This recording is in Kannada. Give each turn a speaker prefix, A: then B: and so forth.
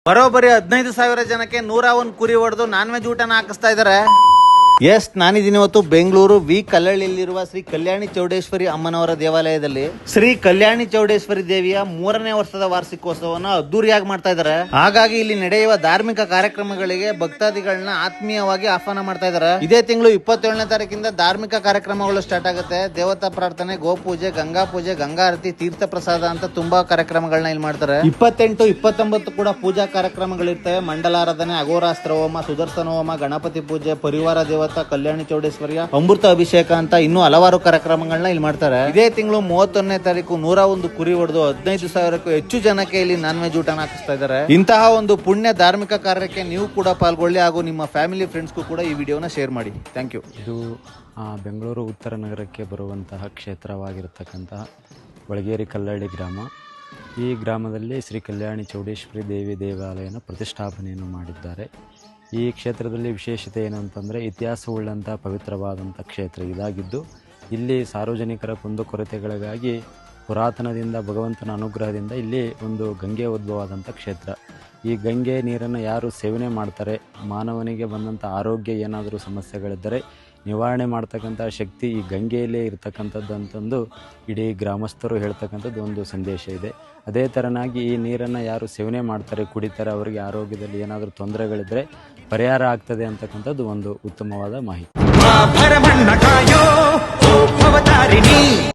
A: ಬರೋಬ್ಬರಿ 15,000 ಜನಕ್ಕೆ 101 ಕುರಿ ಹೊಡೆದು ನಾನ್ ವೆಜ್ ಊಟನ ಹಾಕಿಸ್ತಾ ಇದಾರೆ. ಎಸ್, ನಾನಿದ್ದೀನಿ ಇವತ್ತು ಬೆಂಗಳೂರು ವಿ ಕಲ್ಲಳ್ಳಿಯಲ್ಲಿರುವ ಶ್ರೀ ಕಲ್ಯಾಣಿ ಚೌಡೇಶ್ವರಿ ಅಮ್ಮನವರ ದೇವಾಲಯದಲ್ಲಿ ಶ್ರೀ ಕಲ್ಯಾಣಿ ಚೌಡೇಶ್ವರಿ ದೇವಿಯ 3ನೇ ವರ್ಷದ ವಾರ್ಷಿಕೋತ್ಸವವನ್ನು ಅದ್ದೂರಿಯಾಗಿ ಮಾಡ್ತಾ ಇದ್ದಾರೆ. ಹಾಗಾಗಿ ಇಲ್ಲಿ ನಡೆಯುವ ಧಾರ್ಮಿಕ ಕಾರ್ಯಕ್ರಮಗಳಿಗೆ ಭಕ್ತಾದಿಗಳನ್ನ ಆತ್ಮೀಯವಾಗಿ ಆಹ್ವಾನ ಮಾಡ್ತಾ ಇದ್ದಾರೆ. ಇದೇ ತಿಂಗಳು 27ನೇ ತಾರೀಕಿಂದ ಧಾರ್ಮಿಕ ಕಾರ್ಯಕ್ರಮಗಳು ಸ್ಟಾರ್ಟ್ ಆಗುತ್ತೆ. ದೇವತಾ ಪ್ರಾರ್ಥನೆ, ಗೋಪೂಜೆ, ಗಂಗಾ ಪೂಜೆ, ಗಂಗಾ ಆರತಿ, ತೀರ್ಥ ಪ್ರಸಾದ ಅಂತ ತುಂಬಾ ಕಾರ್ಯಕ್ರಮಗಳನ್ನ ಇಲ್ಲಿ ಮಾಡ್ತಾರೆ. 28, 29 ಕೂಡ ಪೂಜಾ ಕಾರ್ಯಕ್ರಮಗಳಿರ್ತವೆ. ಮಂಡಲಾರಾಧನೆ, ಅಘೋರಾಸ್ತ್ರ ಹೋಮ, ಸುದರ್ಶನ ಹೋಮ, ಗಣಪತಿ ಪೂಜೆ, ಪರಿವಾರ ದೇವತಾ ಕಲ್ಯಾಣಿ ಚೌಡೇಶ್ವರಿಯ ಅಮೃತ ಅಭಿಷೇಕ ಅಂತ ಇನ್ನೂ ಹಲವಾರು ಕಾರ್ಯಕ್ರಮಗಳನ್ನ ಇಲ್ಲಿ ಮಾಡ್ತಾರೆ. ಇದೇ ತಿಂಗಳು 31ನೇ ತಾರೀಕು 101 ಕುರಿ ಹೊಡೆದು 15,000ಕ್ಕೂ ಹೆಚ್ಚು ಜನಕ್ಕೆ ಇಲ್ಲಿ ನಾನ್ ವೆಜ್ ಊಟನ ಹಾಕಿಸ್ತಾ ಇದ್ದಾರೆ. ಇಂತಹ ಒಂದು ಪುಣ್ಯ ಧಾರ್ಮಿಕ ಕಾರ್ಯಕ್ಕೆ ನೀವು ಕೂಡ ಪಾಲ್ಗೊಳ್ಳಿ ಹಾಗೂ ನಿಮ್ಮ ಫ್ಯಾಮಿಲಿ ಫ್ರೆಂಡ್ಸ್ಗೂ ಕೂಡ ಈ ವಿಡಿಯೋನ ಶೇರ್ ಮಾಡಿ. Thank you.
B: ಇದು ಬೆಂಗಳೂರು ಉತ್ತರ ನಗರಕ್ಕೆ ಬರುವಂತಹ ಕ್ಷೇತ್ರವಾಗಿರತಕ್ಕಂತಹ ಒಳಗೇರಿ ಕಲ್ಲಳ್ಳಿ ಗ್ರಾಮ. ಈ ಗ್ರಾಮದಲ್ಲಿ ಶ್ರೀ ಕಲ್ಯಾಣಿ ಚೌಡೇಶ್ವರಿ ದೇವಿ ದೇವಾಲಯನ ಪ್ರತಿಷ್ಠಾಪನೆಯನ್ನು ಮಾಡಿದ್ದಾರೆ. ಈ ಕ್ಷೇತ್ರದಲ್ಲಿ ವಿಶೇಷತೆ ಏನು ಅಂತಂದರೆ, ಇತಿಹಾಸವುಳ್ಳಂಥ ಪವಿತ್ರವಾದಂಥ ಕ್ಷೇತ್ರ ಇದಾಗಿದ್ದು, ಇಲ್ಲಿ ಸಾರ್ವಜನಿಕರ ಕುಂದುಕೊರತೆಗಳಿಗಾಗಿ ಪುರಾತನದಿಂದ ಭಗವಂತನ ಅನುಗ್ರಹದಿಂದ ಇಲ್ಲಿ ಒಂದು ಗಂಗೆ ಉದ್ಭವವಾದಂಥ ಕ್ಷೇತ್ರ. ಈ ಗಂಗೆ ನೀರನ್ನು ಯಾರು ಸೇವನೆ ಮಾಡ್ತಾರೆ, ಮಾನವನಿಗೆ ಬಂದಂಥ ಆರೋಗ್ಯ ಏನಾದರೂ ಸಮಸ್ಯೆಗಳಿದ್ದರೆ ನಿವಾರಣೆ ಮಾಡ್ತಕ್ಕಂಥ ಶಕ್ತಿ ಈ ಗಂಗೆಯಲ್ಲೇ ಇರತಕ್ಕಂಥದ್ದು ಅಂತಂದು ಇಡೀ ಗ್ರಾಮಸ್ಥರು ಹೇಳ್ತಕ್ಕಂಥದ್ದು ಒಂದು ಸಂದೇಶ ಇದೆ. ಅದೇ ಥರನಾಗಿ ಈ ನೀರನ್ನು ಯಾರು ಸೇವನೆ ಮಾಡ್ತಾರೆ, ಕುಡಿತಾರೆ, ಅವರಿಗೆ ಆರೋಗ್ಯದಲ್ಲಿ ಏನಾದರೂ ತೊಂದರೆಗಳಿದ್ದರೆ ಪರಿಹಾರ ಆಗ್ತದೆ ಅಂತಕ್ಕಂಥದ್ದು ಒಂದು ಉತ್ತಮವಾದ ಮಾಹಿತಿ.